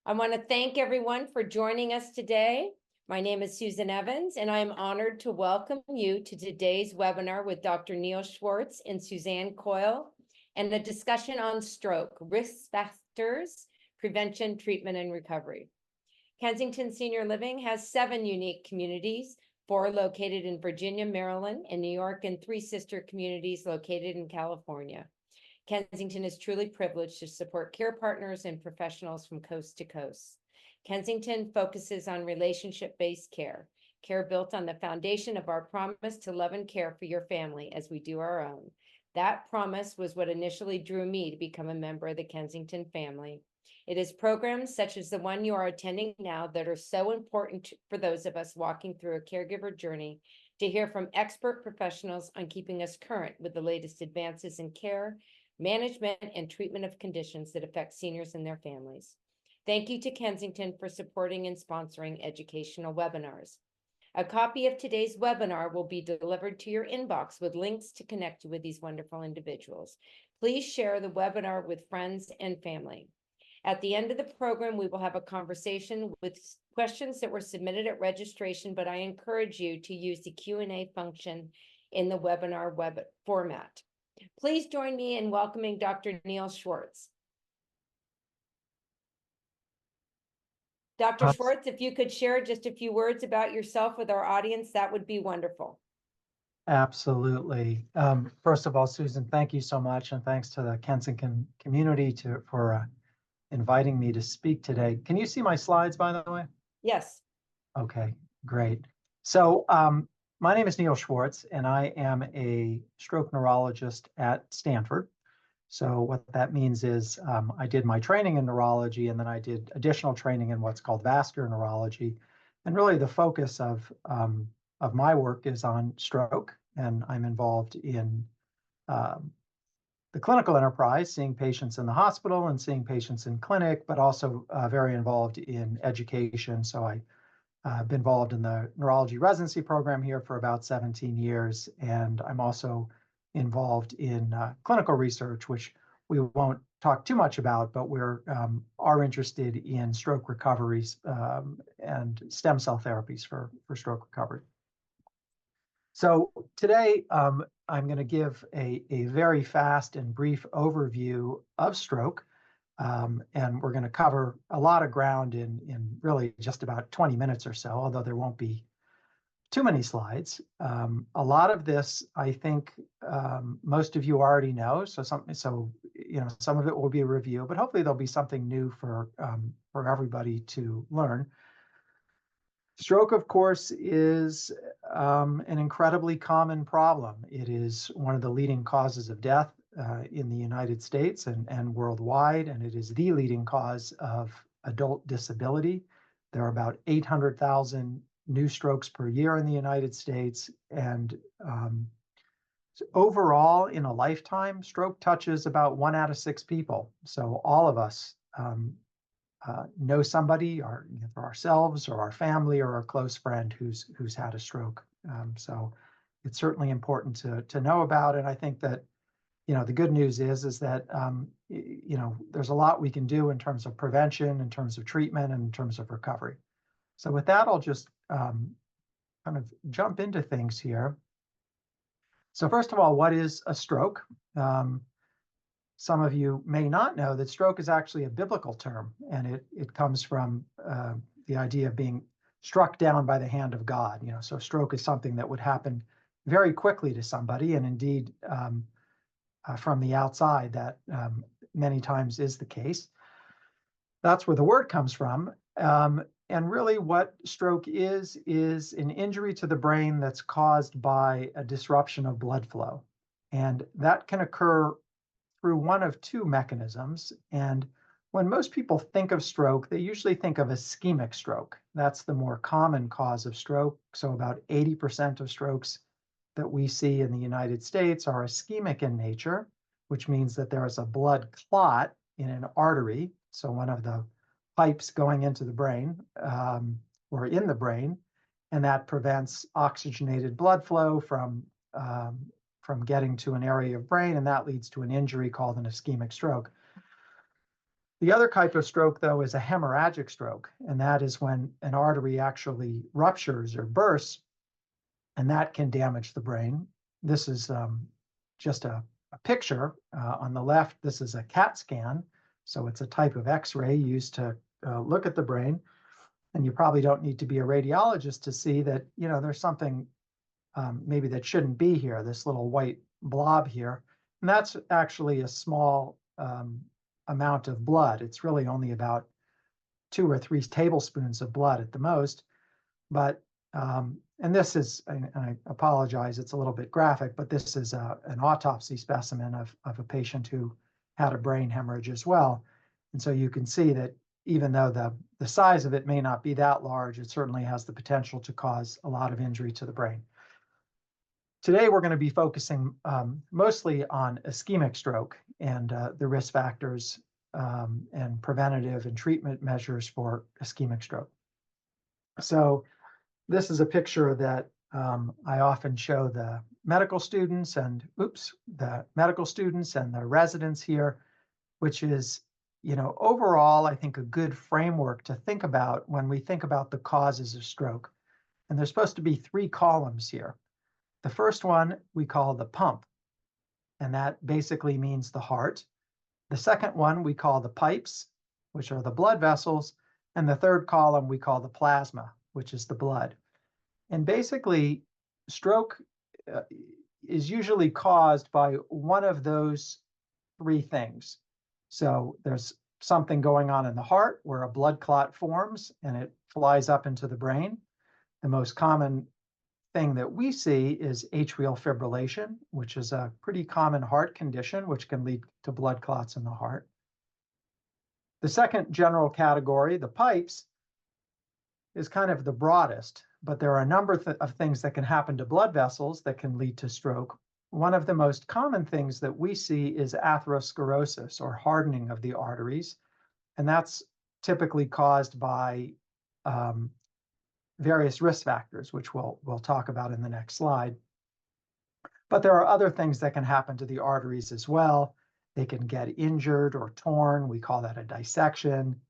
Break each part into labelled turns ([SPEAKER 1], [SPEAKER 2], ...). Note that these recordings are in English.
[SPEAKER 1] I want to thank everyone for joining us today. My name is Susan Evans, and I am honored to welcome you to today's webinar with Dr. Neil Schwartz and Suzanne Coyle, and a discussion on stroke, risk factors, prevention, treatment, and recovery. Kensington Senior Living has 7 unique communities, 4 located in Virginia, Maryland, and New York, and 3 sister communities located in California. Kensington is truly privileged to support care partners and professionals from coast to coast. Kensington focuses on relationship-based care, care built on the foundation of our promise to love and care for your family as we do our own. That promise was what initially drew me to become a member of the Kensington family. It is programs such as the one you are attending now that are so important for those of us walking through a caregiver journey to hear from expert professionals on keeping us current with the latest advances in care, management, and treatment of conditions that affect seniors and their families. Thank you to Kensington for supporting and sponsoring educational webinars. A copy of today's webinar will be delivered to your inbox with links to connect you with these wonderful individuals. Please share the webinar with friends and family. At the end of the program, we will have a conversation with questions that were submitted at registration, but I encourage you to use the Q&A function in the webinar web format. Please join me in welcoming Dr. Neil Schwartz. Dr. Schwartz, if you could share just a few words about yourself with our audience, that would be wonderful.
[SPEAKER 2] Absolutely. First of all, Susan, thank you so much, and thanks to the Kensington community for inviting me to speak today. Can you see my slides, by the way?
[SPEAKER 1] Yes.
[SPEAKER 2] Okay, great. So my name is Neil Schwartz, and I am a stroke neurologist at Stanford. So what that means is I did my training in neurology, and then I did additional training in what's called vascular neurology. And really the focus of my work is on stroke, and I'm involved in the clinical enterprise, seeing patients in the hospital and seeing patients in clinic, but also very involved in education. So I've been involved in the neurology residency program here for about 17 years, and I'm also involved in clinical research, which we won't talk too much about, but we're are interested in stroke recoveries and stem cell therapies for stroke recovery. So today, I'm going to give a very fast and brief overview of stroke, and we're going to cover a lot of ground in really just about 20 minutes or so, although there won't be too many slides. A lot of this, I think, most of you already know, so some of it will be a review, but hopefully there'll be something new for everybody to learn. Stroke, of course, is an incredibly common problem. It is one of the leading causes of death in the United States and worldwide, and it is the leading cause of adult disability. There are about 800,000 new strokes per year in the United States, and so overall, in a lifetime, stroke touches about 1 out of 6 people. So all of us know somebody, or for ourselves, or our family, or a close friend who's had a stroke. So it's certainly important to know about. And I think that the good news is that there's a lot we can do in terms of prevention, in terms of treatment, and in terms of recovery. So with that, I'll just kind of jump into things here. So first of all, what is a stroke? Some of you may not know that stroke is actually a biblical term, and it comes from the idea of being struck down by the hand of God. So stroke is something that would happen very quickly to somebody, and indeed from the outside, that many times is the case. That's where the word comes from. And really what stroke is an injury to the brain that's caused by a disruption of blood flow. And that can occur through one of 2 mechanisms. And when most people think of stroke, they usually think of ischemic stroke. That's the more common cause of stroke. So about 80% of strokes that we see in the United States are ischemic in nature, which means that there is a blood clot in an artery. So one of the pipes going into the brain or in the brain, and that prevents oxygenated blood flow from getting to an area of brain, and that leads to an injury called an ischemic stroke. The other type of stroke, though, is a hemorrhagic stroke, and that is when an artery actually ruptures or bursts, and that can damage the brain. This is just a picture. On the left, this is a CAT scan, so it's a type of X-ray used to look at the brain. And you probably don't need to be a radiologist to see that, there's something maybe that shouldn't be here, this little white blob here. And that's actually a small amount of blood. It's really only about 2 or 3 tablespoons of blood at the most. But, and this is, and I apologize, it's a little bit graphic, but this is an autopsy specimen of a patient who had a brain hemorrhage as well. And so you can see that even though the size of it may not be that large, it certainly has the potential to cause a lot of injury to the brain. Today, we're going to be focusing mostly on ischemic stroke and the risk factors and preventative and treatment measures for ischemic stroke. So this is a picture that I often show the medical students and the residents here, which is, overall, I think a good framework to think about when we think about the causes of stroke. And there's supposed to be 3 columns here. The first one we call the pump, and that basically means the heart. The second one we call the pipes, which are the blood vessels. And the third column we call the plasma, which is the blood. And basically, stroke is usually caused by one of those 3 things. So there's something going on in the heart where a blood clot forms and it flies up into the brain. The most common thing that we see is atrial fibrillation, which is a pretty common heart condition, which can lead to blood clots in the heart. The second general category, the pipes, is kind of the broadest, but there are a number of things that can happen to blood vessels that can lead to stroke. One of the most common things that we see is atherosclerosis, or hardening of the arteries, and that's typically caused by various risk factors, which we'll talk about in the next slide. But there are other things that can happen to the arteries as well. They can get injured or torn. We call that a dissection.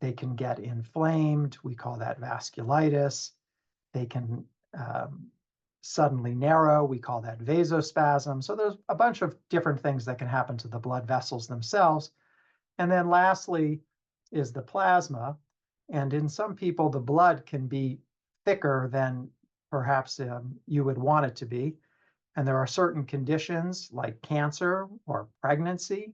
[SPEAKER 2] They can get inflamed. We call that vasculitis. They can suddenly narrow. We call that vasospasm. So there's a bunch of different things that can happen to the blood vessels themselves. And then lastly is the plasma. And in some people, the blood can be thicker than perhaps you would want it to be. And there are certain conditions like cancer or pregnancy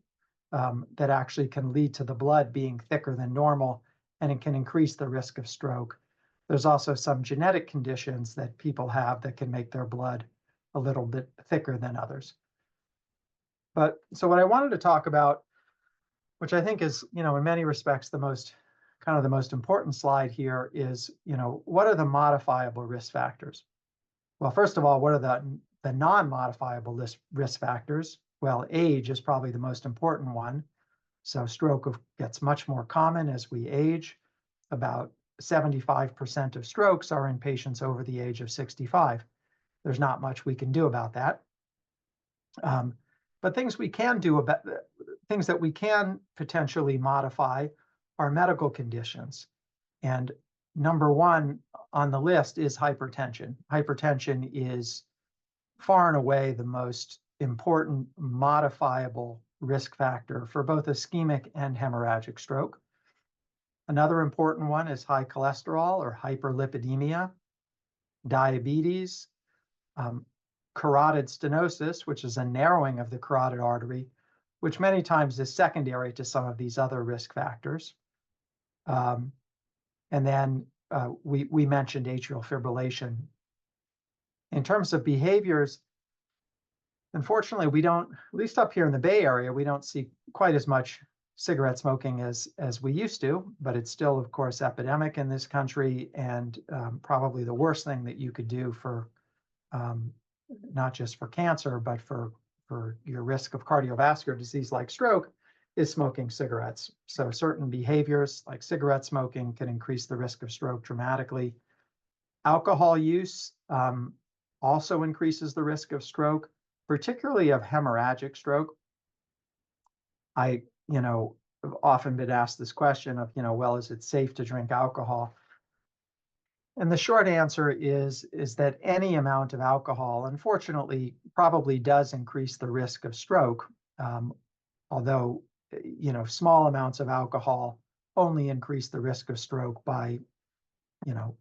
[SPEAKER 2] that actually can lead to the blood being thicker than normal, and it can increase the risk of stroke. There's also some genetic conditions that people have that can make their blood a little bit thicker than others. But so what I wanted to talk about, which I think is, in many respects, the most important slide here is, what are the modifiable risk factors? Well, first of all, what are the non-modifiable risk factors? Well, age is probably the most important one. So stroke gets much more common as we age. About 75% of strokes are in patients over the age of 65. There's not much we can do about that. But things that we can potentially modify are medical conditions. And number 1 on the list is hypertension. Hypertension is far and away the most important modifiable risk factor for both ischemic and hemorrhagic stroke. Another important one is high cholesterol or hyperlipidemia, diabetes, carotid stenosis, which is a narrowing of the carotid artery, which many times is secondary to some of these other risk factors. And then we mentioned atrial fibrillation. In terms of behaviors, unfortunately, we don't, at least up here in the Bay Area, we don't see quite as much cigarette smoking as we used to, but it's still, of course, epidemic in this country, and probably the worst thing that you could do for not just for cancer, but for your risk of cardiovascular disease like stroke is smoking cigarettes. So certain behaviors like cigarette smoking can increase the risk of stroke dramatically. Alcohol use also increases the risk of stroke, particularly of hemorrhagic stroke. often been asked this question of, well, is it safe to drink alcohol? And the short answer is that any amount of alcohol, unfortunately, probably does increase the risk of stroke. Although, small amounts of alcohol only increase the risk of stroke by,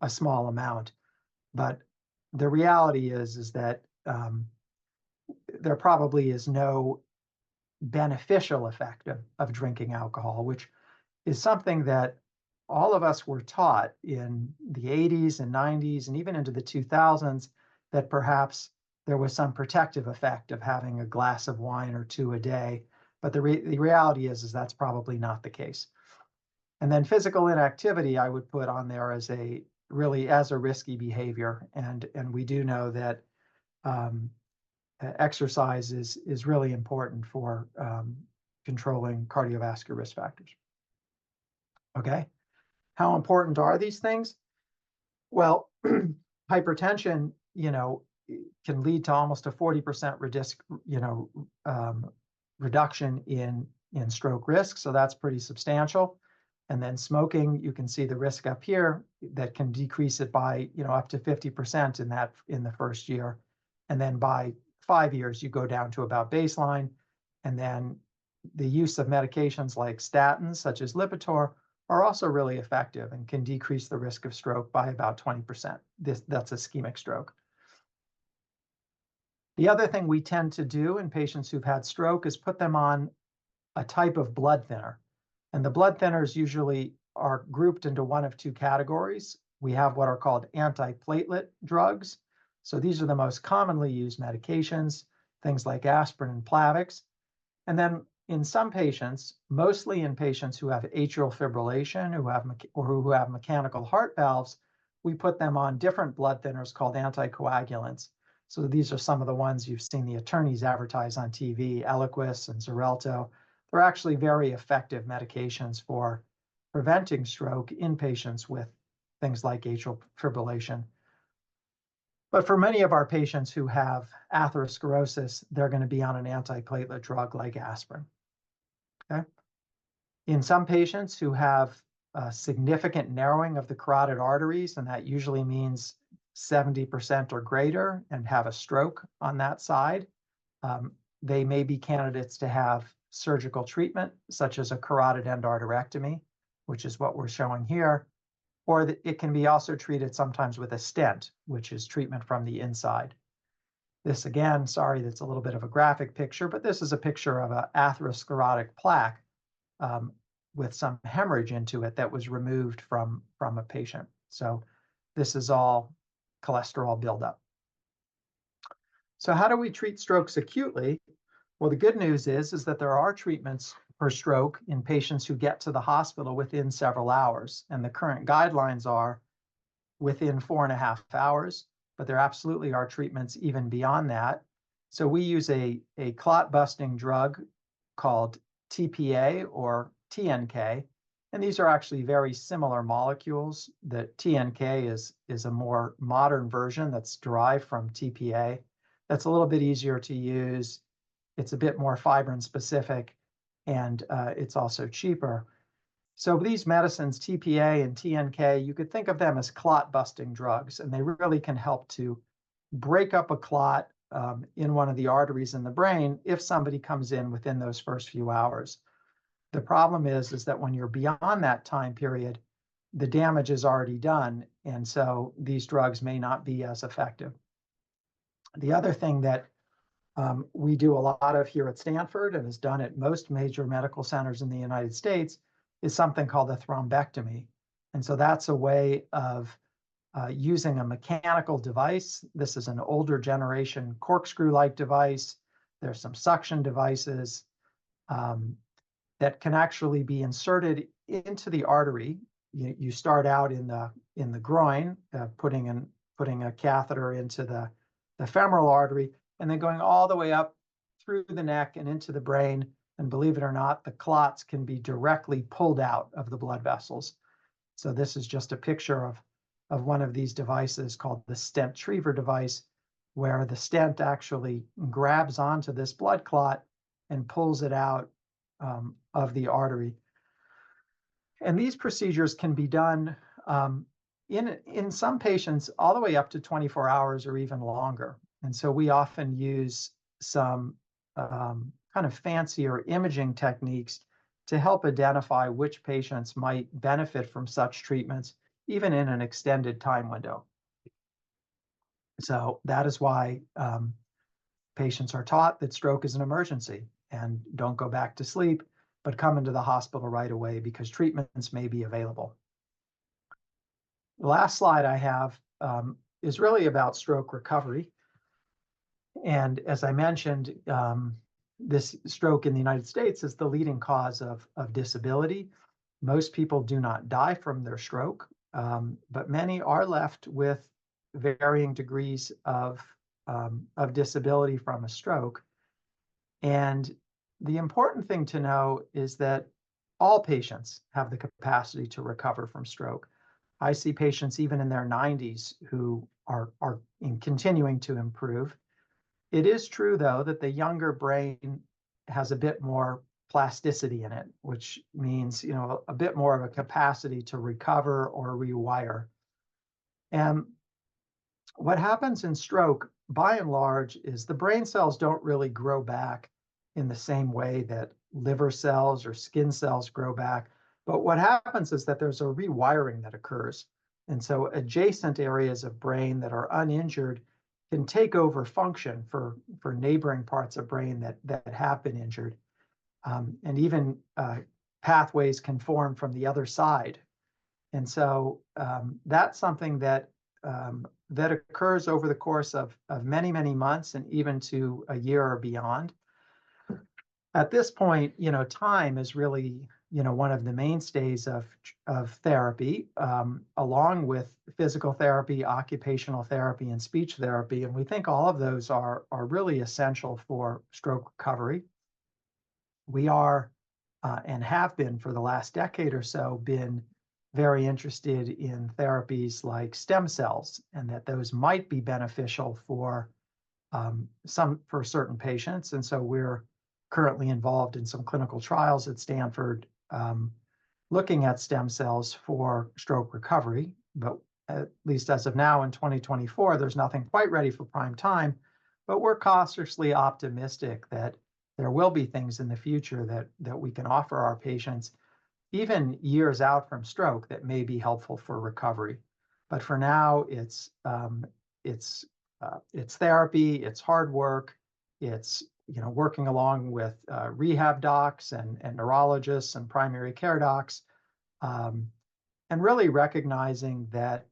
[SPEAKER 2] a small amount. But the reality is that there probably is no beneficial effect of drinking alcohol, which is something that all of us were taught in the 80s and 90s and even into the 2000s, that perhaps there was some protective effect of having a glass of wine or two a day. But the reality is that's probably not the case. And then physical inactivity, I would put on there as a risky behavior. And we do know that exercise is really important for controlling cardiovascular risk factors. Okay. How important are these things? Well, hypertension, can lead to almost a 40% reduction in stroke risk. So that's pretty substantial. And then smoking, you can see the risk up here that can decrease it by, up to 50% in the first year. And then by 5 years, you go down to about baseline. And then the use of medications like statins, such as Lipitor, are also really effective and can decrease the risk of stroke by about 20%. That's ischemic stroke. The other thing we tend to do in patients who've had stroke is put them on a type of blood thinner. And the blood thinners usually are grouped into one of two categories. We have what are called antiplatelet drugs. So these are the most commonly used medications, things like aspirin and Plavix. And then in some patients, mostly in patients who have atrial fibrillation, who have mechanical heart valves, we put them on different blood thinners called anticoagulants. So these are some of the ones you've seen the attorneys advertise on TV, Eliquis and Xarelto. They're actually very effective medications for preventing stroke in patients with things like atrial fibrillation. But for many of our patients who have atherosclerosis, they're going to be on an antiplatelet drug like aspirin. Okay. In some patients who have significant narrowing of the carotid arteries, and that usually means 70% or greater, and have a stroke on that side, they may be candidates to have surgical treatment, such as a carotid endarterectomy, which is what we're showing here, or it can be also treated sometimes with a stent, which is treatment from the inside. This again, sorry, that's a little bit of a graphic picture, but this is a picture of an atherosclerotic plaque with some hemorrhage into it that was removed from a patient. So this is all cholesterol buildup. So how do we treat strokes acutely? Well, the good news is that there are treatments for stroke in patients who get to the hospital within several hours. And the current guidelines are within 4.5 hours, but there absolutely are treatments even beyond that. So we use a clot-busting drug called TPA or TNK, and these are actually very similar molecules. The TNK is a more modern version that's derived from TPA. That's a little bit easier to use. It's a bit more fibrin specific, and it's also cheaper. So these medicines, TPA and TNK, you could think of them as clot-busting drugs, and they really can help to break up a clot in one of the arteries in the brain if somebody comes in within those first few hours. The problem is that when you're beyond that time period, the damage is already done, and so these drugs may not be as effective. The other thing that we do a lot of here at Stanford and is done at most major medical centers in the United States is something called a thrombectomy. And so that's a way of using a mechanical device. This is an older generation corkscrew-like device. There's some suction devices that can actually be inserted into the artery. You start out in the groin, putting a catheter into the femoral artery, and then going all the way up through the neck and into the brain. And believe it or not, the clots can be directly pulled out of the blood vessels. So this is just a picture of one of these devices called the stent retriever device, where the stent actually grabs onto this blood clot and pulls it out of the artery. And these procedures can be done in some patients all the way up to 24 hours or even longer. And so we often use some kind of fancier imaging techniques to help identify which patients might benefit from such treatments, even in an extended time window. So that is why patients are taught that stroke is an emergency and don't go back to sleep, but come into the hospital right away because treatments may be available. The last slide I have is really about stroke recovery. And as I mentioned, this stroke in the United States is the leading cause of disability. Most people do not die from their stroke, but many are left with varying degrees of disability from a stroke. And the important thing to know is that all patients have the capacity to recover from stroke. I see patients even in their 90s who are continuing to improve. It is true, though, that the younger brain has a bit more plasticity in it, which means, a bit more of a capacity to recover or rewire. And what happens in stroke, by and large, is the brain cells don't really grow back in the same way that liver cells or skin cells grow back. But what happens is that there's a rewiring that occurs. And so adjacent areas of brain that are uninjured can take over function for neighboring parts of brain that have been injured. And even pathways can form from the other side. And so that's something that occurs over the course of many, many months and even to a year or beyond. At this point, time is really, one of the mainstays of therapy, along with physical therapy, occupational therapy, and speech therapy. And we think all of those are really essential for stroke recovery. We are, and have been for the last decade or so, been very interested in therapies like stem cells, and that those might be beneficial for certain patients. And so we're currently involved in some clinical trials at Stanford looking at stem cells for stroke recovery. But at least as of now in 2024, there's nothing quite ready for prime time, but we're cautiously optimistic that there will be things in the future that we can offer our patients, even years out from stroke, that may be helpful for recovery. But for now, it's therapy, it's hard work, it's working along with rehab docs and neurologists and primary care docs, and really recognizing that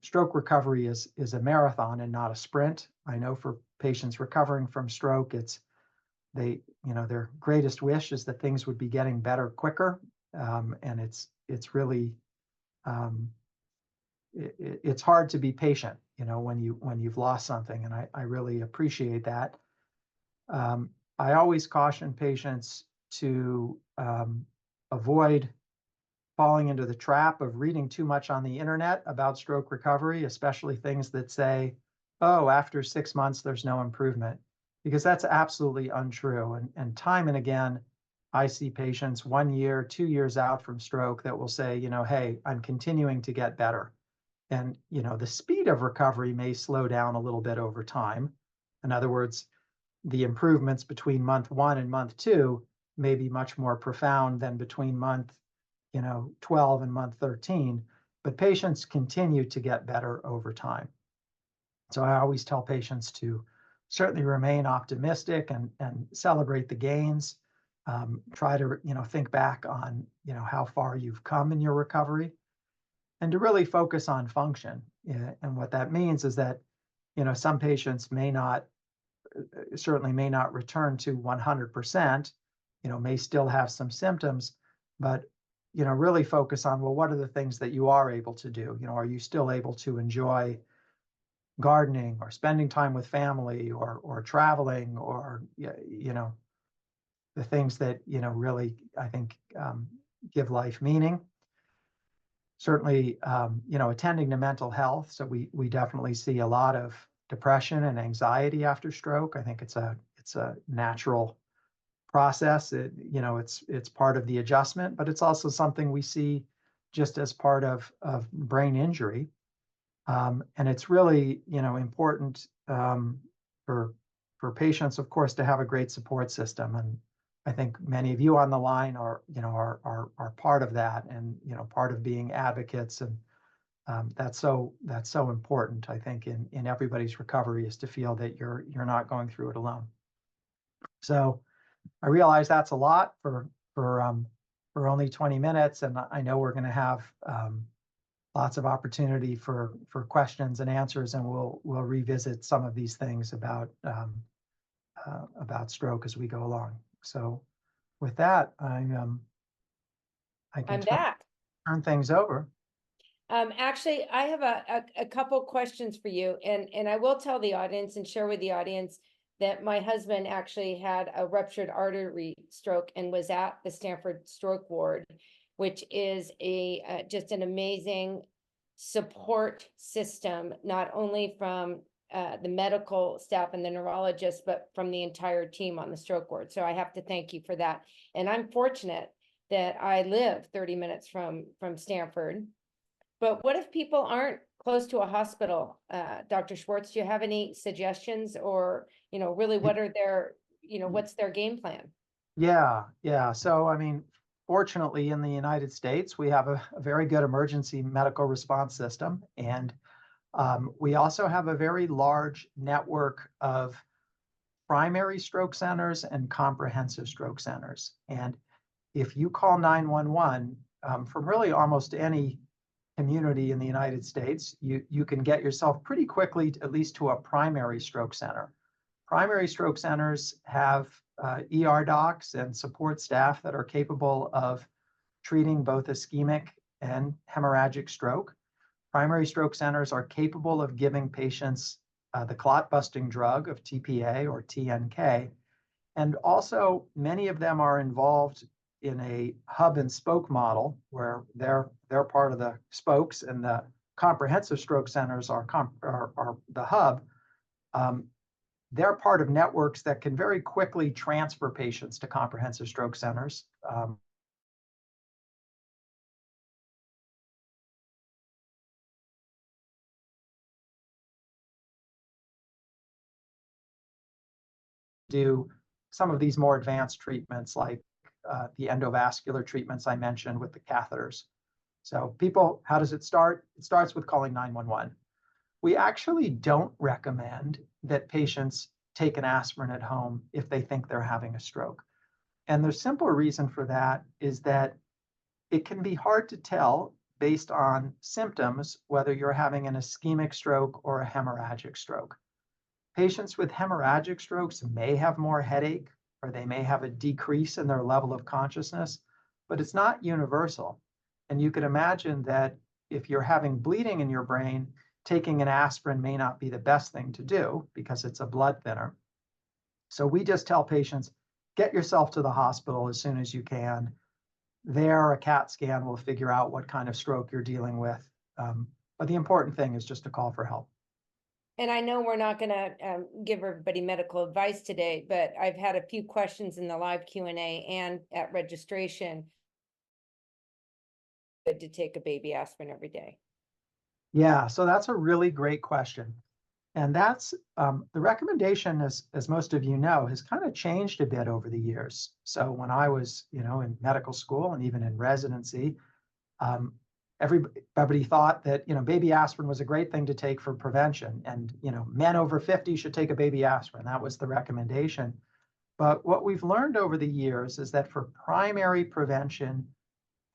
[SPEAKER 2] stroke recovery is a marathon and not a sprint. I know for patients recovering from stroke, their greatest wish is that things would be getting better quicker, and it's really it's hard to be patient, when you've lost something, and I really appreciate that. I always caution patients to avoid falling into the trap of reading too much on the internet about stroke recovery, especially things that say, oh, after 6 months, there's no improvement, because that's absolutely untrue. And time and again, I see patients 1 year, 2 years out from stroke that will say, hey, I'm continuing to get better. And, the speed of recovery may slow down a little bit over time. In other words, the improvements between month 1 and month 2 may be much more profound than between month 12 and month 13, but patients continue to get better over time. So I always tell patients to certainly remain optimistic and celebrate the gains. Try to think back on how far you've come in your recovery, and to really focus on function. And what that means is that some patients certainly may not return to 100%, may still have some symptoms, but really focus on, well, what are the things that you are able to do? Are you still able to enjoy gardening or spending time with family or traveling, or the things that really, I think, give life meaning. Certainly, attending to mental health. So we definitely see a lot of depression and anxiety after stroke. I think it's a natural process. It's part of the adjustment, but it's also something we see just as part of brain injury. And it's really, important for patients, of course, to have a great support system. And I think many of you on the line are part of that, and part of being advocates. And that's so important, I think, in everybody's recovery, is to feel that you're not going through it alone. So I realize that's a lot for only 20 minutes, and I know we're going to have lots of opportunity for questions and answers, and we'll revisit some of these things about stroke as we go along. So with that, I can
[SPEAKER 1] I'm back.
[SPEAKER 2] turn things over.
[SPEAKER 1] Actually, I have a couple questions for you, and I will tell the audience and share with the audience that my husband actually had a ruptured artery stroke and was at the Stanford stroke ward, which is just an amazing support system, not only from the medical staff and the neurologist, but from the entire team on the stroke ward. So I have to thank you for that. And I'm fortunate that I live 30 minutes from Stanford. But what if people aren't close to a hospital? Dr. Schwartz, do you have any suggestions, or, really what are their, what's their game plan?
[SPEAKER 2] Yeah. So, I mean, fortunately, in the United States, we have a very good emergency medical response system. And we also have a very large network of primary stroke centers and comprehensive stroke centers. And if you call 911 from really almost any community in the United States, you can get yourself pretty quickly, at least to a primary stroke center. Primary stroke centers have ER docs and support staff that are capable of treating both ischemic and hemorrhagic stroke. Primary stroke centers are capable of giving patients the clot-busting drug of TPA or TNK. And also, many of them are involved in a hub and spoke model, where they're part of the spokes, and the comprehensive stroke centers are the hub. They're part of networks that can very quickly transfer patients to comprehensive stroke centers. Do some of these more advanced treatments, like the endovascular treatments I mentioned with the catheters. So people, how does it start? It starts with calling 911. We actually don't recommend that patients take an aspirin at home if they think they're having a stroke. And the simple reason for that is that it can be hard to tell based on symptoms whether you're having an ischemic stroke or a hemorrhagic stroke. Patients with hemorrhagic strokes may have more headache, or they may have a decrease in their level of consciousness, but it's not universal. And you can imagine that if you're having bleeding in your brain, taking an aspirin may not be the best thing to do because it's a blood thinner. So we just tell patients, get yourself to the hospital as soon as you can. There, a CAT scan will figure out what kind of stroke you're dealing with. But the important thing is just to call for help.
[SPEAKER 1] And I know we're not going to give everybody medical advice today, but I've had a few questions in the live Q&A and at registration. Good to take a baby aspirin every day.
[SPEAKER 2] Yeah, so that's a really great question. And that's the recommendation, as most of you know, has kind of changed a bit over the years. So when I was, in medical school and even in residency, everybody thought that, baby aspirin was a great thing to take for prevention. And, men over 50 should take a baby aspirin. That was the recommendation. But what we've learned over the years is that for primary prevention,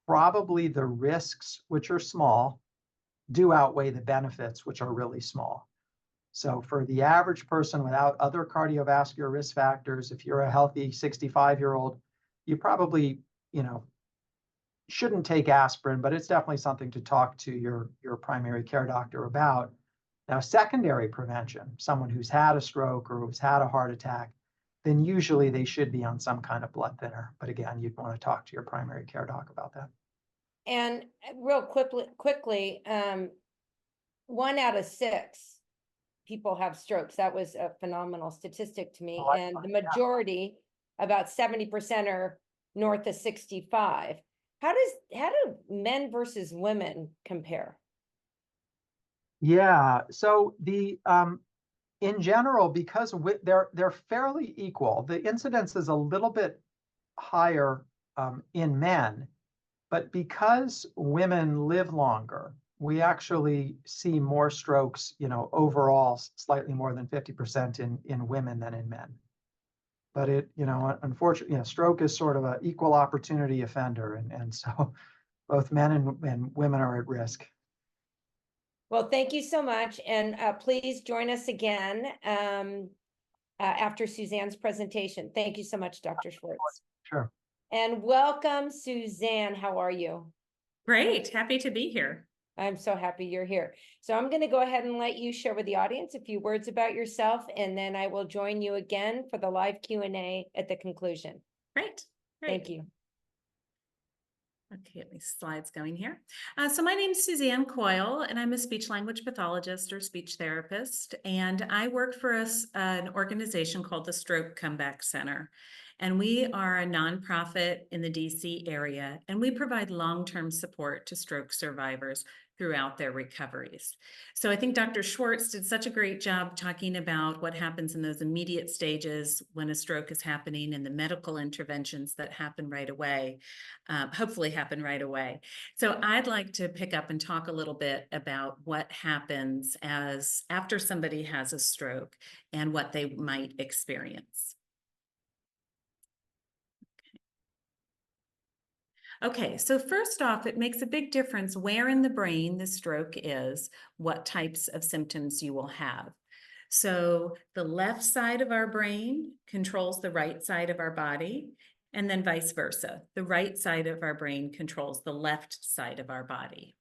[SPEAKER 2] probably the risks, which are small, do outweigh the benefits, which are really small. So for the average person without other cardiovascular risk factors, if you're a healthy 65-year-old, you probably, shouldn't take aspirin, but it's definitely something to talk to your primary care doctor about. Now, secondary prevention, someone who's had a stroke or who's had a heart attack, then usually they should be on some kind of blood thinner. But again, you'd want to talk to your primary care doc about that. And
[SPEAKER 1] real quickly, 1 out of 6 people have strokes. That was a phenomenal statistic to me. And the majority about 70% are north of 65. How do men versus women compare?
[SPEAKER 2] Yeah, so in general, because they're fairly equal, the incidence is a little bit higher in men, but because women live longer, we actually see more strokes, overall, slightly more than 50% in women than in men. But unfortunately, stroke is sort of an equal opportunity offender, and so both men and women are at risk.
[SPEAKER 1] Well, thank you so much. And please join us again after Suzanne's presentation. Thank you so much, Dr. Schwartz.
[SPEAKER 2] Sure.
[SPEAKER 1] And welcome, Suzanne. How are you?
[SPEAKER 3] Great. Happy to be here.
[SPEAKER 1] I'm so happy you're here. So I'm going to go ahead and let you share with the audience a few words about yourself, and then I will join you again for the live Q&A at the conclusion.
[SPEAKER 3] Great.
[SPEAKER 1] Thank you.
[SPEAKER 3] Okay, get my slides going here. So my name is Suzanne Coyle, and I'm a speech language pathologist or speech therapist, and I work for an organization called the Stroke Comeback Center. And we are a nonprofit in the DC area, and we provide long-term support to stroke survivors throughout their recoveries. So I think Dr. Schwartz did such a great job talking about what happens in those immediate stages when a stroke is happening and the medical interventions that happen right away, hopefully happen right away. So I'd like to pick up and talk a little bit about what happens after somebody has a stroke and what they might experience. Okay, so first off, it makes a big difference where in the brain the stroke is, what types of symptoms you will have. So the left side of our brain controls the right side of our body, and then vice versa. The right side of our brain controls the left side of our body.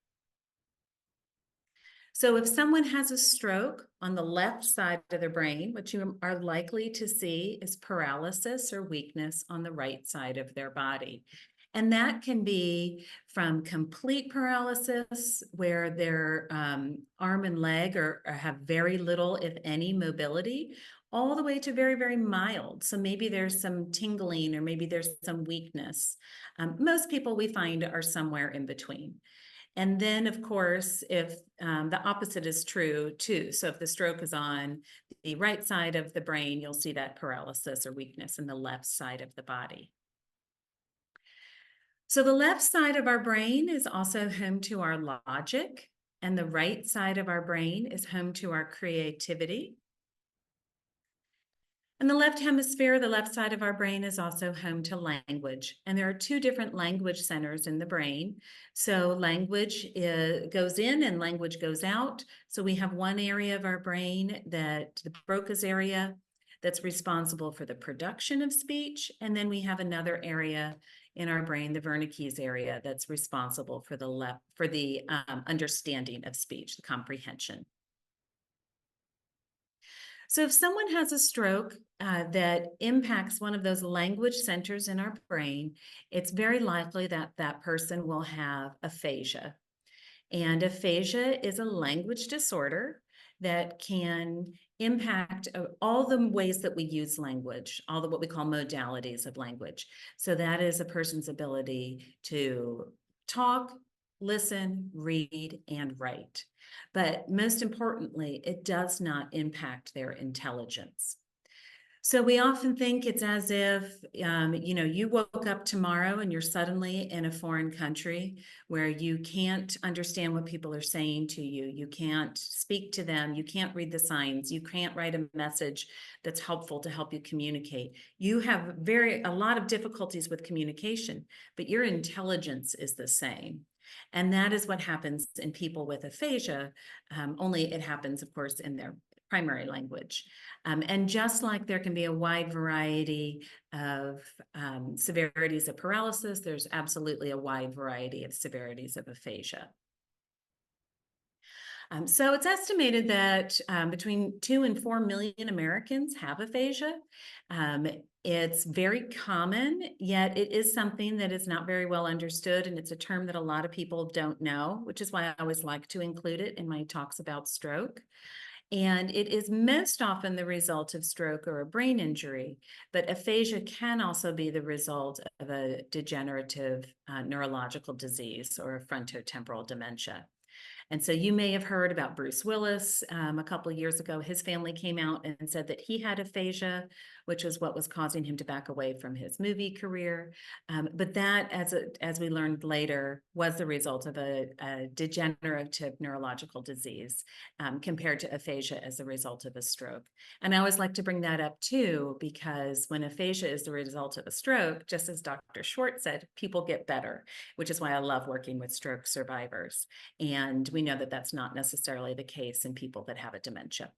[SPEAKER 3] So if someone has a stroke on the left side of their brain, what you are likely to see is paralysis or weakness on the right side of their body. And that can be from complete paralysis, where their arm and leg or have very little, if any, mobility, all the way to very, very mild. So maybe there's some tingling or maybe there's some weakness. Most people we find are somewhere in between. And then, of course, if the opposite is true too. So if the stroke is on the right side of the brain, you'll see that paralysis or weakness in the left side of the body. So the left side of our brain is also home to our logic, and the right side of our brain is home to our creativity. And the left hemisphere, the left side of our brain, is also home to language. And there are two different language centers in the brain. So language goes in and language goes out. So we have one area of our brain, the Broca's area, that's responsible for the production of speech. And then we have another area in our brain, the Wernicke's area, that's responsible for the understanding of speech, the comprehension. So if someone has a stroke that impacts one of those language centers in our brain, it's very likely that that person will have aphasia. And aphasia is a language disorder that can impact all the ways that we use language, all the what we call modalities of language. So that is a person's ability to talk, listen, read, and write. But most importantly, it does not impact their intelligence. So we often think it's as if, you woke up tomorrow and you're suddenly in a foreign country where you can't understand what people are saying to you. You can't speak to them. You can't read the signs. You can't write a message that's helpful to help you communicate. You have a lot of difficulties with communication, but your intelligence is the same. And that is what happens in people with aphasia, only it happens, of course, in their primary language. And just like there can be a wide variety of severities of paralysis, there's absolutely a wide variety of severities of aphasia. So it's estimated that between 2 and 4 million Americans have aphasia. It's very common, yet it is something that is not very well understood, and it's a term that a lot of people don't know, which is why I always like to include it in my talks about stroke. And it is most often the result of stroke or a brain injury, but aphasia can also be the result of a degenerative neurological disease or a frontotemporal dementia. And so you may have heard about Bruce Willis. A couple of years ago, his family came out and said that he had aphasia, which is what was causing him to back away from his movie career. But that, as we learned later, was the result of a degenerative neurological disease compared to aphasia as a result of a stroke. And I always like to bring that up too, because when aphasia is the result of a stroke, just as Dr. Schwartz said, people get better, which is why I love working with stroke survivors. And we know that that's not necessarily the case in people that have a dementia.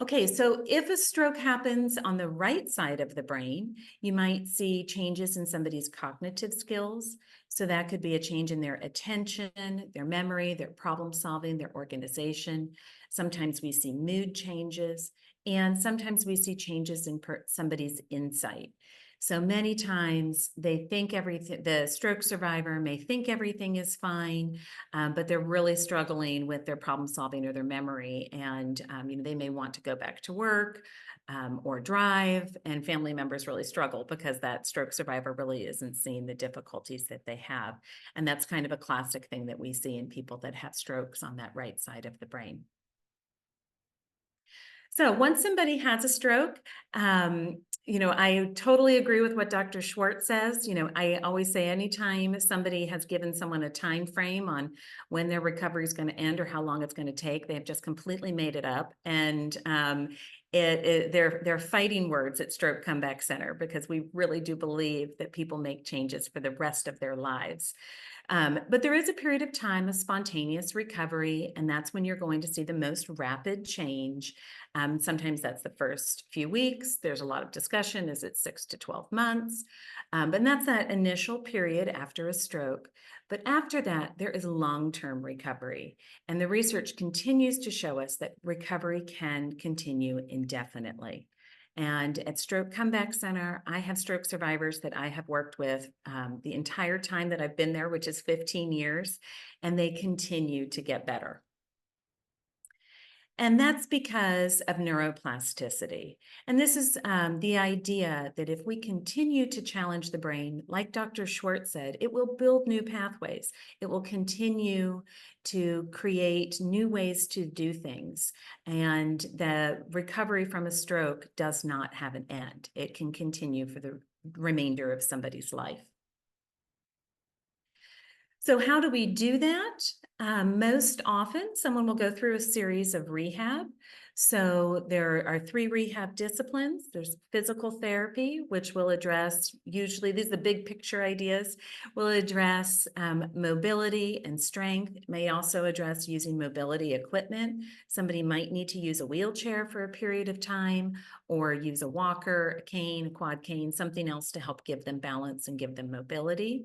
[SPEAKER 3] Okay, so if a stroke happens on the right side of the brain, you might see changes in somebody's cognitive skills. So that could be a change in their attention, their memory, their problem solving, their organization. Sometimes we see mood changes, and sometimes we see changes in somebody's insight. So many times they think everything, the stroke survivor may think everything is fine, but they're really struggling with their problem solving or their memory. And they may want to go back to work or drive, and family members really struggle because that stroke survivor really isn't seeing the difficulties that they have. And that's kind of a classic thing that we see in people that have strokes on that right side of the brain. So once somebody has a stroke, I totally agree with what Dr. Schwartz says. I always say anytime somebody has given someone a time frame on when their recovery is going to end or how long it's going to take, they have just completely made it up. And they're fighting words at Stroke Comeback Center, because we really do believe that people make changes for the rest of their lives. But there is a period of time of spontaneous recovery, and that's when you're going to see the most rapid change. Sometimes that's the first few weeks. There's a lot of discussion. Is it 6 to 12 months? But that's that initial period after a stroke. But after that, there is long-term recovery. And the research continues to show us that recovery can continue indefinitely. And at Stroke Comeback Center, I have stroke survivors that I have worked with the entire time that I've been there, which is 15 years, and they continue to get better. And that's because of neuroplasticity. And this is the idea that if we continue to challenge the brain, like Dr. Schwartz said, it will build new pathways. It will continue to create new ways to do things. And the recovery from a stroke does not have an end. It can continue for the remainder of somebody's life. So how do we do that? Most often, someone will go through a series of rehab. So there are 3 rehab disciplines. There's physical therapy, which will address, usually these are the big picture ideas, will address mobility and strength. It may also address using mobility equipment. Somebody might need to use a wheelchair for a period of time, or use a walker, a cane, a quad cane, something else to help give them balance and give them mobility.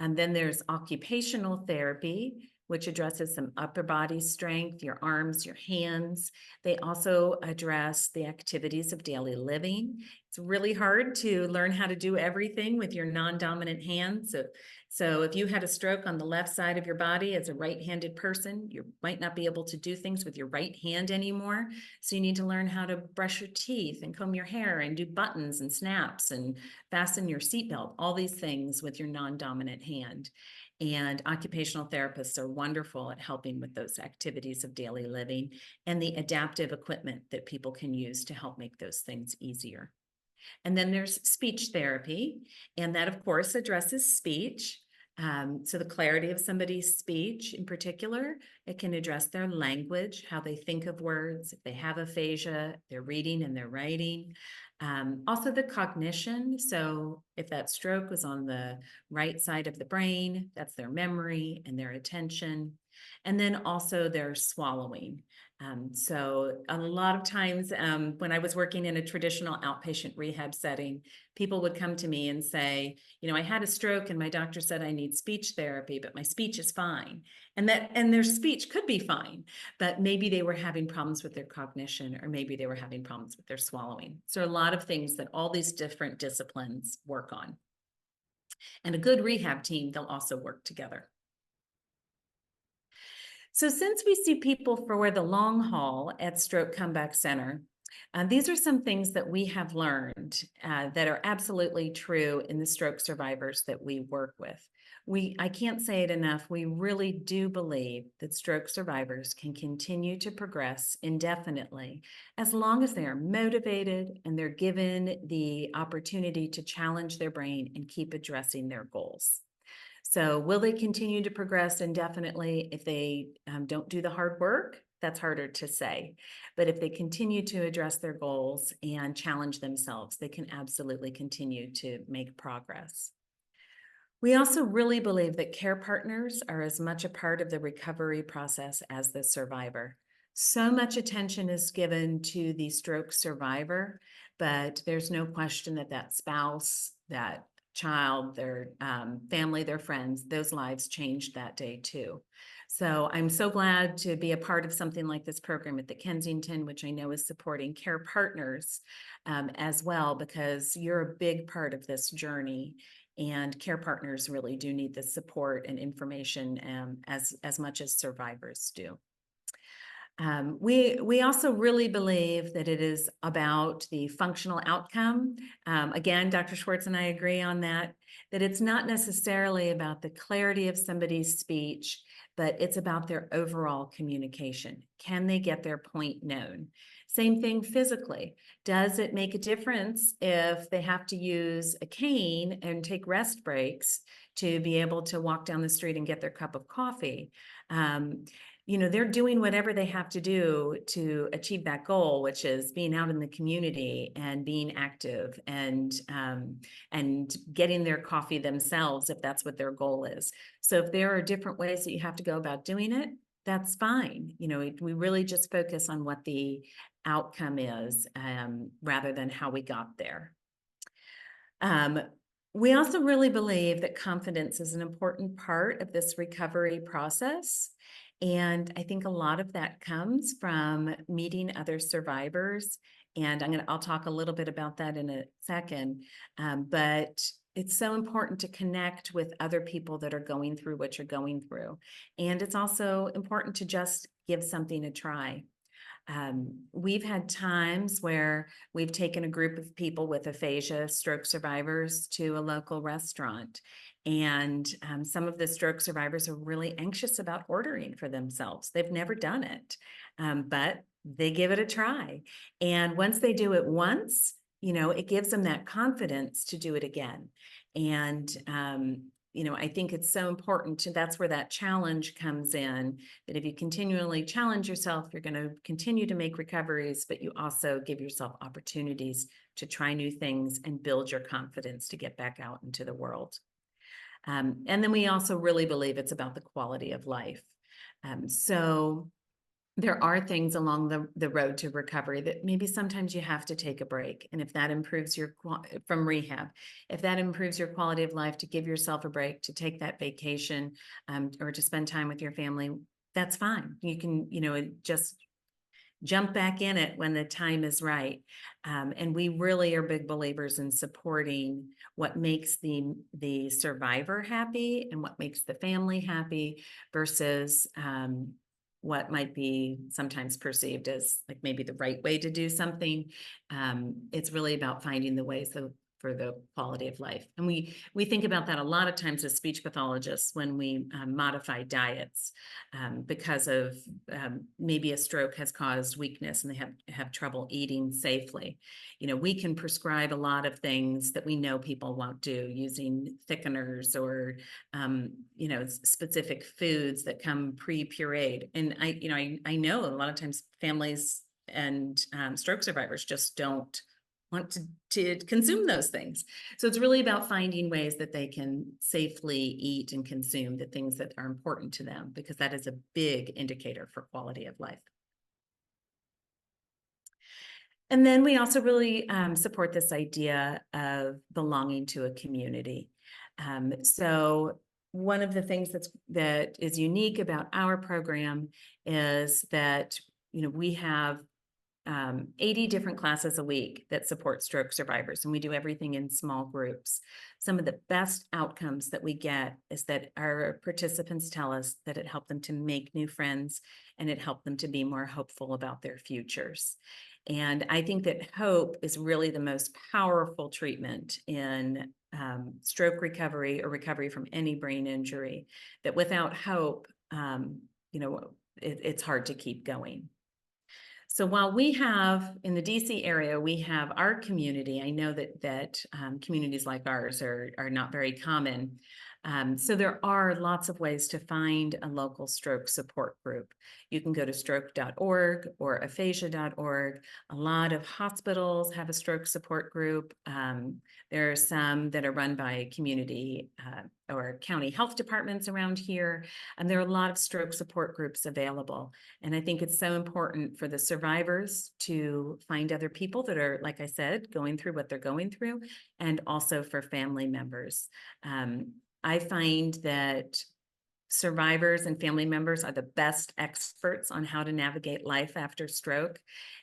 [SPEAKER 3] And then there's occupational therapy, which addresses some upper body strength, your arms, your hands. They also address the activities of daily living. It's really hard to learn how to do everything with your non-dominant hands. So if you had a stroke on the left side of your body as a right-handed person, you might not be able to do things with your right hand anymore. So you need to learn how to brush your teeth and comb your hair and do buttons and snaps and fasten your seatbelt, all these things with your non-dominant hand. And occupational therapists are wonderful at helping with those activities of daily living and the adaptive equipment that people can use to help make those things easier. And then there's speech therapy, and that of course addresses speech. So the clarity of somebody's speech in particular, it can address their language, how they think of words, if they have aphasia, their reading and their writing. Also the cognition. So if that stroke was on the right side of the brain, that's their memory and their attention. And then also their swallowing. So a lot of times when I was working in a traditional outpatient rehab setting, people would come to me and say, I had a stroke and my doctor said I need speech therapy, but my speech is fine. And their speech could be fine, but maybe they were having problems with their cognition, or maybe they were having problems with their swallowing. So a lot of things that all these different disciplines work on. And a good rehab team, they'll also work together. So since we see people for the long haul at Stroke Comeback Center, these are some things that we have learned that are absolutely true in the stroke survivors that we work with. I can't say it enough, we really do believe that stroke survivors can continue to progress indefinitely as long as they are motivated and they're given the opportunity to challenge their brain and keep addressing their goals. So will they continue to progress indefinitely if they don't do the hard work? That's harder to say. But if they continue to address their goals and challenge themselves, they can absolutely continue to make progress. We also really believe that care partners are as much a part of the recovery process as the survivor. So much attention is given to the stroke survivor, but there's no question that that spouse, that child, their family, their friends, those lives changed that day too. So I'm so glad to be a part of something like this program at the Kensington, which I know is supporting care partners as well, because you're a big part of this journey. And care partners really do need the support and information as much as survivors do. We also really believe that it is about the functional outcome. Again, Dr. Schwartz and I agree on that it's not necessarily about the clarity of somebody's speech, but it's about their overall communication. Can they get their point known? Same thing physically. Does it make a difference if they have to use a cane and take rest breaks to be able to walk down the street and get their cup of coffee? You know, they're doing whatever they have to do to achieve that goal, which is being out in the community and being active and getting their coffee themselves, if that's what their goal is. So if there are different ways that you have to go about doing it, that's fine. You know, we really just focus on what the outcome is rather than how we got there. We also really believe that confidence is an important part of this recovery process. And I think a lot of that comes from meeting other survivors. And I'll talk a little bit about that in a second. But it's so important to connect with other people that are going through what you're going through. And it's also important to just give something a try. We've had times where we've taken a group of people with aphasia, stroke survivors, to a local restaurant. And some of the stroke survivors are really anxious about ordering for themselves. They've never done it, but they give it a try. And once they do it once, you know, it gives them that confidence to do it again. And you know, I think it's so important, that's where that challenge comes in, that if you continually challenge yourself, you're going to continue to make recoveries, but you also give yourself opportunities to try new things and build your confidence to get back out into the world. And then we also really believe it's about the quality of life. So there are things along the road to recovery that maybe sometimes you have to take a break. And if that improves your from rehab, if that improves your quality of life, to give yourself a break, to take that vacation, or to spend time with your family, that's fine. You can, you know, just jump back in it when the time is right. And we really are big believers in supporting what makes the survivor happy and what makes the family happy versus what might be sometimes perceived as like maybe the right way to do something. It's really about finding the ways for the quality of life. And we think about that a lot of times as speech pathologists when we modify diets because of maybe a stroke has caused weakness and they have trouble eating safely. You know, we can prescribe a lot of things that we know people won't do, using thickeners or you know, specific foods that come pre-pureed. And I know a lot of times families and stroke survivors just don't want to consume those things. So it's really about finding ways that they can safely eat and consume the things that are important to them, because that is a big indicator for quality of life. And then we also really support this idea of belonging to a community. So one of the things that is unique about our program is that, you know, we have 80 different classes a week that support stroke survivors, and we do everything in small groups. Some of the best outcomes that we get is that our participants tell us that it helped them to make new friends and it helped them to be more hopeful about their futures. And I think that hope is really the most powerful treatment in stroke recovery or recovery from any brain injury, that without hope, it's hard to keep going. So while we have in the DC area, we have our community. I know that communities like ours are not very common. So there are lots of ways to find a local stroke support group. You can go to stroke.org or aphasia.org. A lot of hospitals have a stroke support group. There are some that are run by community or county health departments around here. And there are a lot of stroke support groups available. And I think it's so important for the survivors to find other people that are, like I said, going through what they're going through, and also for family members. I find that survivors and family members are the best experts on how to navigate life after stroke.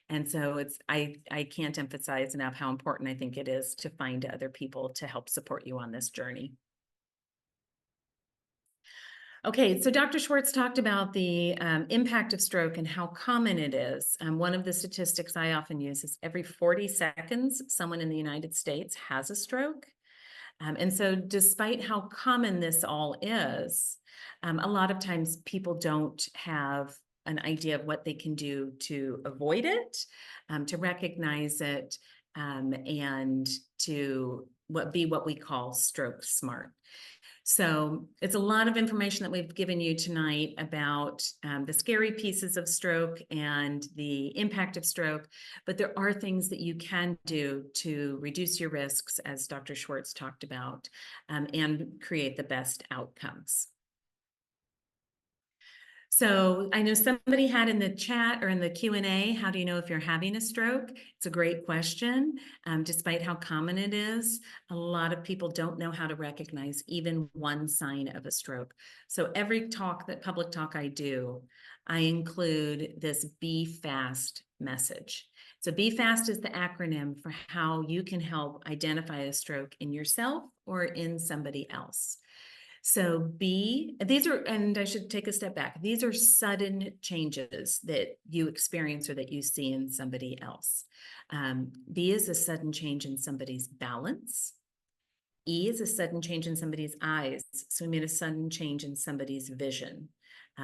[SPEAKER 3] And so I can't emphasize enough how important I think it is to find other people to help support you on this journey. Okay, so Dr. Schwartz talked about the impact of stroke and how common it is. One of the statistics I often use is every 40 seconds, someone in the United States has a stroke. And so despite how common this all is, a lot of times people don't have an idea of what they can do to avoid it, to recognize it, and to be what we call stroke smart. So it's a lot of information that we've given you tonight about the scary pieces of stroke and the impact of stroke, but there are things that you can do to reduce your risks, as Dr. Schwartz talked about, and create the best outcomes. So I know somebody had in the chat or in the Q&A, how do you know if you're having a stroke? It's a great question. Despite how common it is, a lot of people don't know how to recognize even one sign of a stroke. So every public talk I do, I include this Be Fast message. So Be Fast is the acronym for how you can help identify a stroke in yourself or in somebody else. So these are, and I should take a step back, these are sudden changes that you experience or that you see in somebody else. B is a sudden change in somebody's balance. E is a sudden change in somebody's eyes. So we made a sudden change in somebody's vision.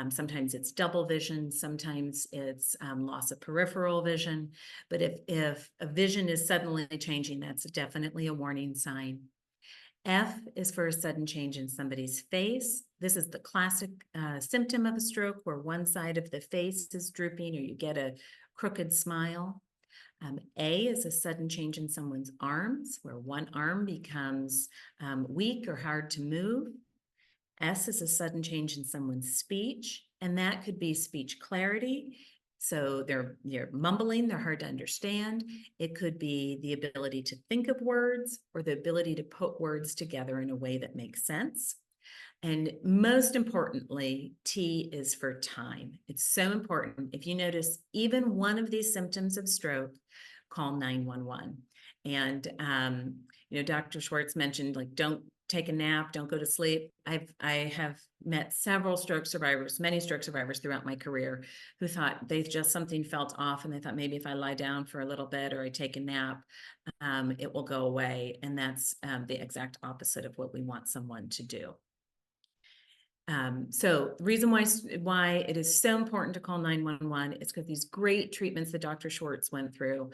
[SPEAKER 3] Sometimes it's double vision, sometimes it's loss of peripheral vision. But if a vision is suddenly changing, that's definitely a warning sign. F is for a sudden change in somebody's face. This is the classic symptom of a stroke, where one side of the face is drooping or you get a crooked smile. A is a sudden change in someone's arms, where one arm becomes weak or hard to move. S is a sudden change in someone's speech, and that could be speech clarity. So they're mumbling, they're hard to understand. It could be the ability to think of words or the ability to put words together in a way that makes sense. And most importantly, T is for time. It's so important. If you notice even one of these symptoms of stroke, call 911. And, Dr. Schwartz mentioned, like, don't take a nap, don't go to sleep. I have met several stroke survivors, many stroke survivors throughout my career, who thought something felt off, and they thought maybe if I lie down for a little bit or I take a nap, it will go away. And that's the exact opposite of what we want someone to do. So the reason why it is so important to call 911 is because these great treatments that Dr. Schwartz went through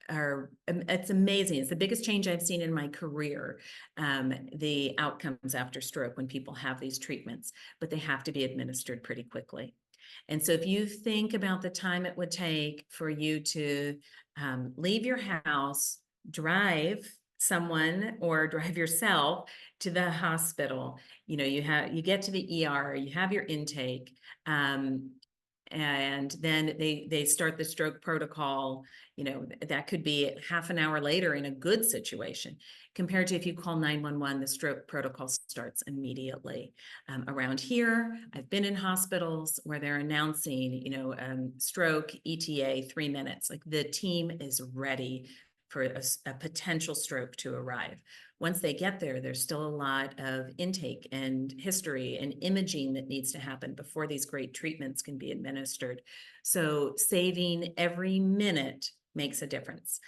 [SPEAKER 3] it's amazing. It's the biggest change I've seen in my career, the outcomes after stroke when people have these treatments, but they have to be administered pretty quickly. And so if you think about the time it would take for you to leave your house, drive someone or drive yourself to the hospital, you get to the ER, you have your intake, and then they start the stroke protocol. That could be half an hour later in a good situation, compared to if you call 911, the stroke protocol starts immediately. Around here, I've been in hospitals where they're announcing, stroke, ETA, 3 minutes. Like, the team is ready for a potential stroke to arrive. Once they get there, there's still a lot of intake and history and imaging that needs to happen before these great treatments can be administered. So saving every minute makes a difference.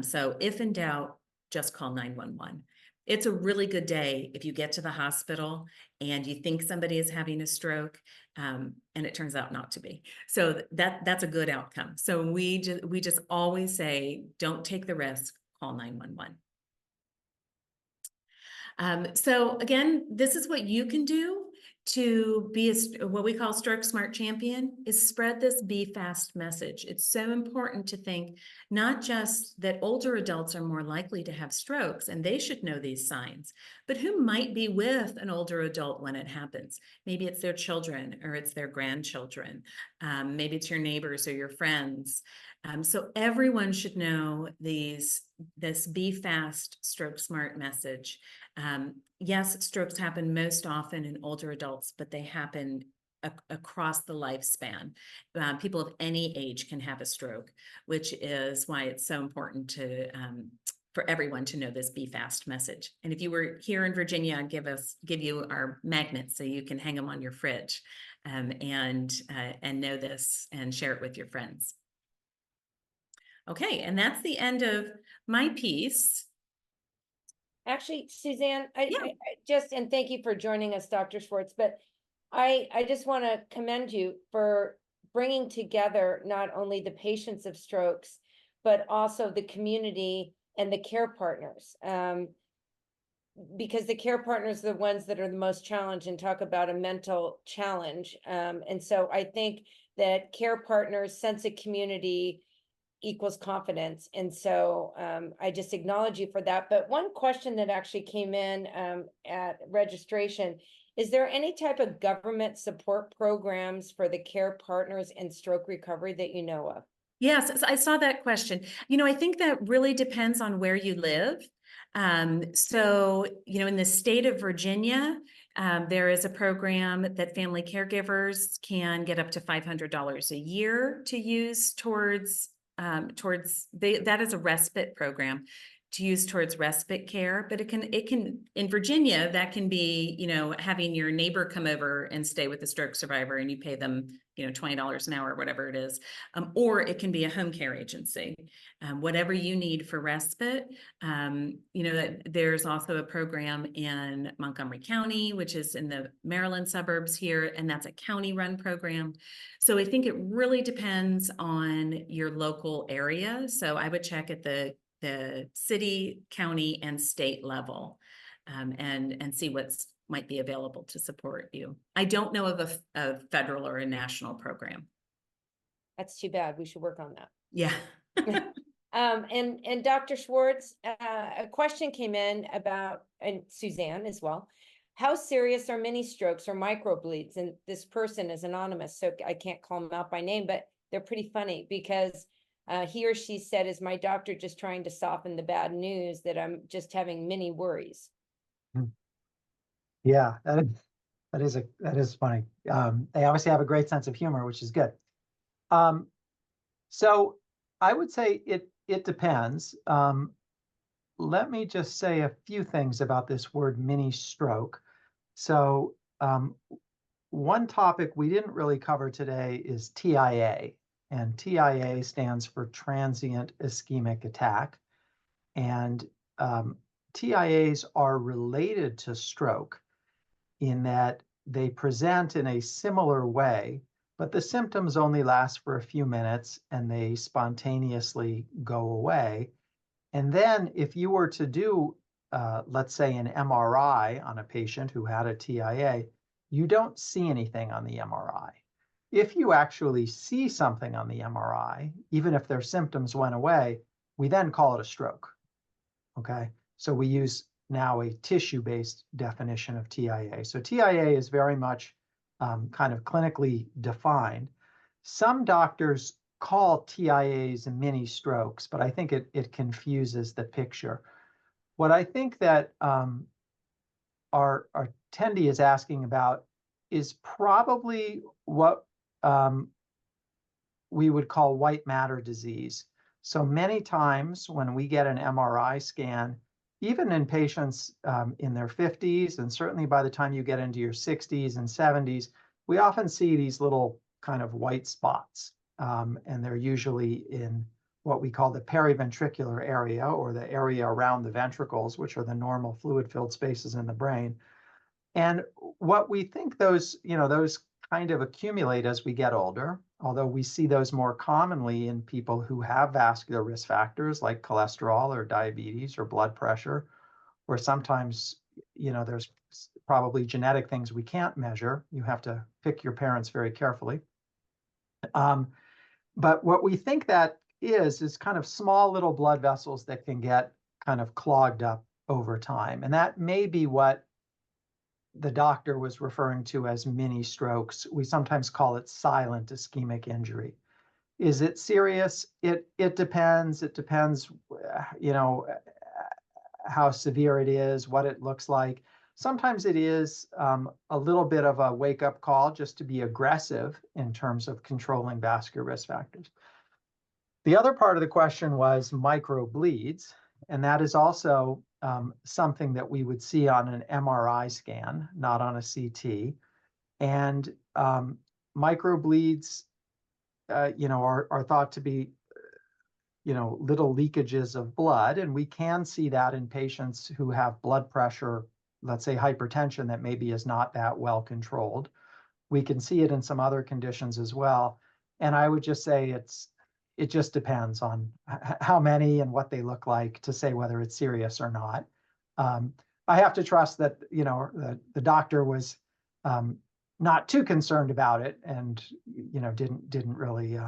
[SPEAKER 3] So if in doubt, just call 911. It's a really good day if you get to the hospital and you think somebody is having a stroke, and it turns out not to be. So that's a good outcome. So we just always say, don't take the risk, call 911. So again, this is what you can do to be what we call stroke smart champion, is spread this be fast message. It's so important to think not just that older adults are more likely to have strokes and they should know these signs, but who might be with an older adult when it happens. Maybe it's their children or it's their grandchildren. Maybe it's your neighbors or your friends. So everyone should know this be fast, stroke smart message. Yes, strokes happen most often in older adults, but they happen across the lifespan. People of any age can have a stroke, which is why it's so important for everyone to know this be fast message. And if you were here in Virginia, I'd give you our magnets so you can hang them on your fridge, and know this and share it with your friends. Okay, and that's the end of my piece.
[SPEAKER 1] Actually, Suzanne,
[SPEAKER 3] Yeah.
[SPEAKER 1] I just, and thank you for joining us, Dr. Schwartz, but I just want to commend you for bringing together not only the patients of strokes, but also the community and the care partners. Because the care partners are the ones that are the most challenged, and talk about a mental challenge. And so I think that care partners' sense of community equals confidence. And so I just acknowledge you for that. But one question that actually came in at registration, is there any type of government support programs for the care partners in stroke recovery that you know of?
[SPEAKER 3] Yes, I saw that question. I think that really depends on where you live. So, in the state of Virginia, there is a program that family caregivers can get up to $500 a year to use towards that is a respite program to use towards respite care. But it can in Virginia, that can be, having your neighbor come over and stay with the stroke survivor, and you pay them, $20 an hour, whatever it is. Or it can be a home care agency, whatever you need for respite. There's also a program in Montgomery County, which is in the Maryland suburbs here, and that's a county-run program. So I think it really depends on your local area. So I would check at the city, county, and state level, and see what's might be available to support you. I don't know of a federal or a national program.
[SPEAKER 1] That's too bad. We should work on that.
[SPEAKER 3] Yeah.
[SPEAKER 1] And Dr. Schwartz, a question came in about, and Suzanne as well, how serious are mini strokes or microbleeds? And this person is anonymous, so I can't call them out by name, but they're pretty funny because he or she said, is my doctor just trying to soften the bad news that I'm just having mini worries?
[SPEAKER 2] Yeah, that is funny. They obviously have a great sense of humor, which is good. So I would say it depends. Let me just say a few things about this word mini stroke. So one topic we didn't really cover today is TIA, and TIA stands for transient ischemic attack. And TIAs are related to stroke in that they present in a similar way, but the symptoms only last for a few minutes and they spontaneously go away. And then if you were to do, let's say, an MRI on a patient who had a TIA, you don't see anything on the MRI. If you actually see something on the MRI, even if their symptoms went away, we then call it a stroke. Okay, so we use now a tissue-based definition of TIA. So TIA is very much kind of clinically defined. some doctors call TIAs mini strokes, but I think it confuses the picture. What I think that our attendee is asking about is probably what we would call white matter disease. So many times when we get an MRI scan, even in patients in their 50s, and certainly by the time you get into your 60s and 70s, we often see these little kind of white spots. And they're usually in what we call the periventricular area, or the area around the ventricles, which are the normal fluid-filled spaces in the brain. And what we think those kind of accumulate as we get older, although we see those more commonly in people who have vascular risk factors like cholesterol or diabetes or blood pressure, or sometimes, there's probably genetic things we can't measure. You have to pick your parents very carefully. But what we think that is kind of small little blood vessels that can get kind of clogged up over time. And that may be what the doctor was referring to as mini strokes. We sometimes call it silent ischemic injury. Is it serious? It depends. It depends, how severe it is, what it looks like. Sometimes it is a little bit of a wake-up call just to be aggressive in terms of controlling vascular risk factors. The other part of the question was microbleeds, and that is also something that we would see on an MRI scan, not on a CT. And microbleeds, are thought to be, little leakages of blood. And we can see that in patients who have blood pressure, let's say hypertension, that maybe is not that well controlled. We can see it in some other conditions as well. And I would just say it just depends on how many and what they look like to say whether it's serious or not. I have to trust that, the doctor was not too concerned about it and, didn't really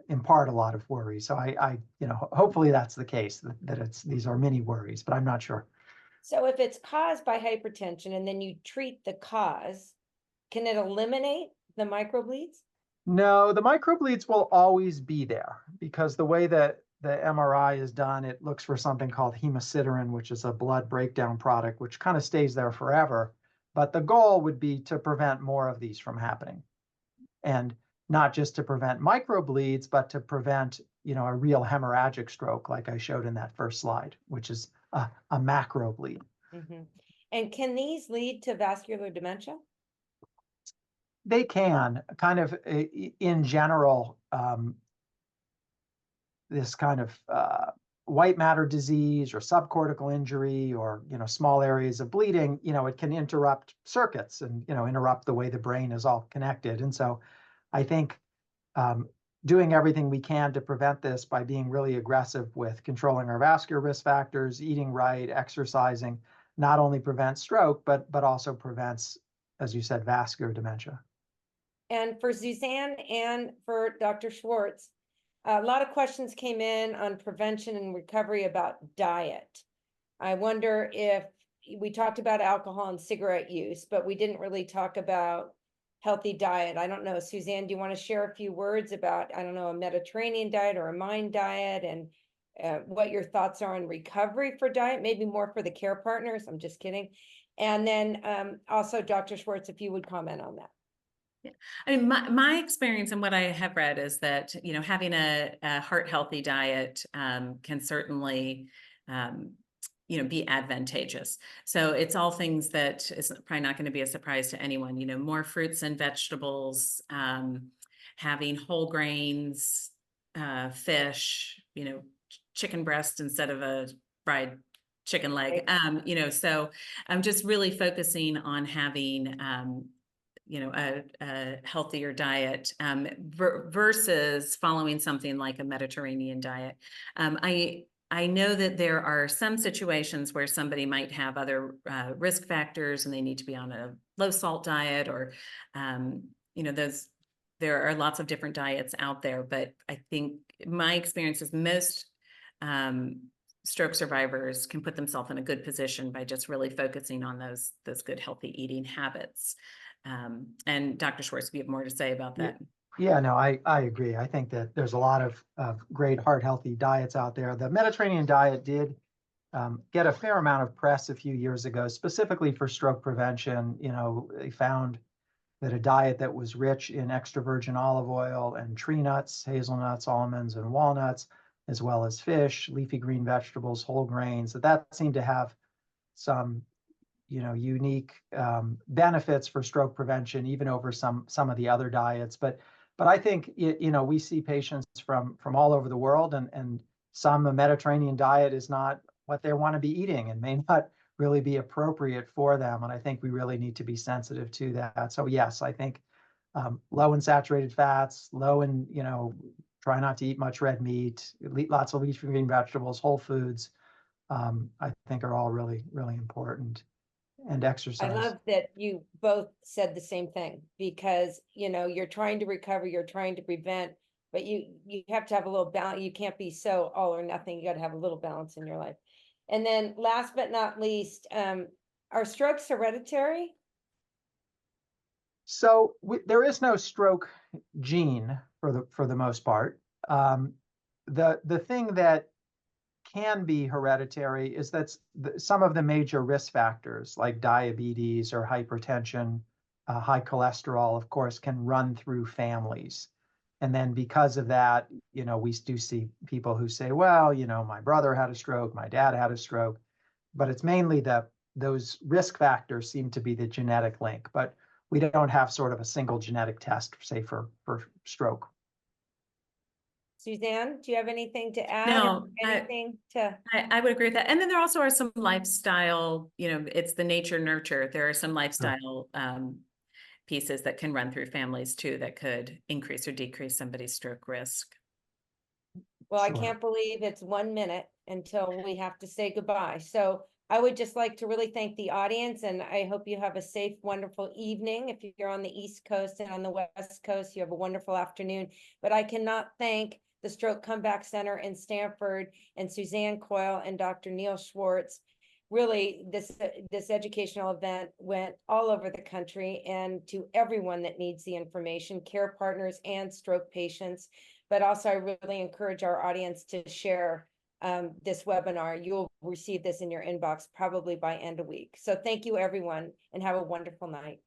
[SPEAKER 2] impart a lot of worry. So I hopefully that's the case, that these are mini worries, but I'm not sure.
[SPEAKER 1] So if it's caused by hypertension and then you treat the cause, can it eliminate the microbleeds?
[SPEAKER 2] No, the microbleeds will always be there because the way that the MRI is done, it looks for something called hemosiderin, which is a blood breakdown product, which kind of stays there forever. But the goal would be to prevent more of these from happening. And not just to prevent microbleeds, but to prevent, a real hemorrhagic stroke, like I showed in that first slide, which is a macrobleed.
[SPEAKER 1] Mm-hmm. And can these lead to vascular dementia?
[SPEAKER 2] They can, kind of in general, this kind of white matter disease or subcortical injury or, small areas of bleeding, it can interrupt circuits and, interrupt the way the brain is all connected. And so I think doing everything we can to prevent this by being really aggressive with controlling our vascular risk factors, eating right, exercising, not only prevents stroke, but also prevents, as you said, vascular dementia.
[SPEAKER 1] And for Suzanne and for Dr. Schwartz, a lot of questions came in on prevention and recovery about diet. I wonder if we talked about alcohol and cigarette use, but we didn't really talk about healthy diet. I don't know, Suzanne, do you want to share a few words about, I don't know, a Mediterranean diet or a MIND diet, and what your thoughts are on recovery for diet, maybe more for the care partners? I'm just kidding. And then also Dr. Schwartz, if you would comment on that.
[SPEAKER 3] Yeah. I mean, my experience and what I have read is that, having a heart healthy diet can certainly, be advantageous. So it's all things that is probably not going to be a surprise to anyone, more fruits and vegetables, having whole grains, fish, chicken breast instead of a fried chicken leg, so I'm just really focusing on having, a healthier diet versus following something like a Mediterranean diet. I know that there are some situations where somebody might have other risk factors and they need to be on a low salt diet, or, there are lots of different diets out there, but I think my experience is most stroke survivors can put themselves in a good position by just really focusing on those good healthy eating habits. And Dr. Schwartz, you have more to say about that.
[SPEAKER 2] Yeah, no, I agree. I think that there's a lot of great heart healthy diets out there. The Mediterranean diet did get a fair amount of press a few years ago, specifically for stroke prevention. You know, they found that a diet that was rich in extra virgin olive oil and tree nuts, hazelnuts, almonds, and walnuts, as well as fish, leafy green vegetables, whole grains, that seemed to have some, you know, unique benefits for stroke prevention, even over some of the other diets. But I think you know, we see patients from all over the world, and some, a Mediterranean diet is not what they want to be eating and may not really be appropriate for them. And I think we really need to be sensitive to that. So yes, I think low in saturated fats, low in, you know, try not to eat much red meat, eat lots of leafy green vegetables, whole foods, I think are all really, really important. And
[SPEAKER 1] I
[SPEAKER 2] exercise.
[SPEAKER 1] love that you both said the same thing, because, you know, you're trying to recover, you're trying to prevent, but you have to have a little balance. You can't be so all or nothing. You got to have a little balance in your life. And then last but not least, are strokes hereditary?
[SPEAKER 2] So there is no stroke gene for the most part. The thing that can be hereditary is that some of the major risk factors like diabetes or hypertension, high cholesterol, of course, can run through families. And then because of that, you know, we do see people who say, well, you know, my brother had a stroke, my dad had a stroke, but it's mainly those risk factors seem to be the genetic link, but we don't have sort of a single genetic test, say, for stroke.
[SPEAKER 1] Suzanne, do you have anything to add?
[SPEAKER 3] No,
[SPEAKER 1] Anything to?
[SPEAKER 3] I would agree with that. And then there also are some lifestyle, you know, it's the nature nurture. There are some lifestyle pieces that can run through families too that could increase or decrease somebody's stroke risk.
[SPEAKER 1] Well, I
[SPEAKER 2] Sure.
[SPEAKER 1] can't believe it's 1 minute until we have to say goodbye. So I would just like to really thank the audience, and I hope you have a safe, wonderful evening. If you're on the East Coast and on the West Coast, you have a wonderful afternoon. But I cannot thank the Stroke Comeback Center in Stanford and Suzanne Coyle and Dr. Neil Schwartz. Really, this educational event went all over the country, and to everyone that needs the information, care partners and stroke patients. But also, I really encourage our audience to share this webinar. You'll receive this in your inbox probably by end of week. So thank you, everyone, and have a wonderful night.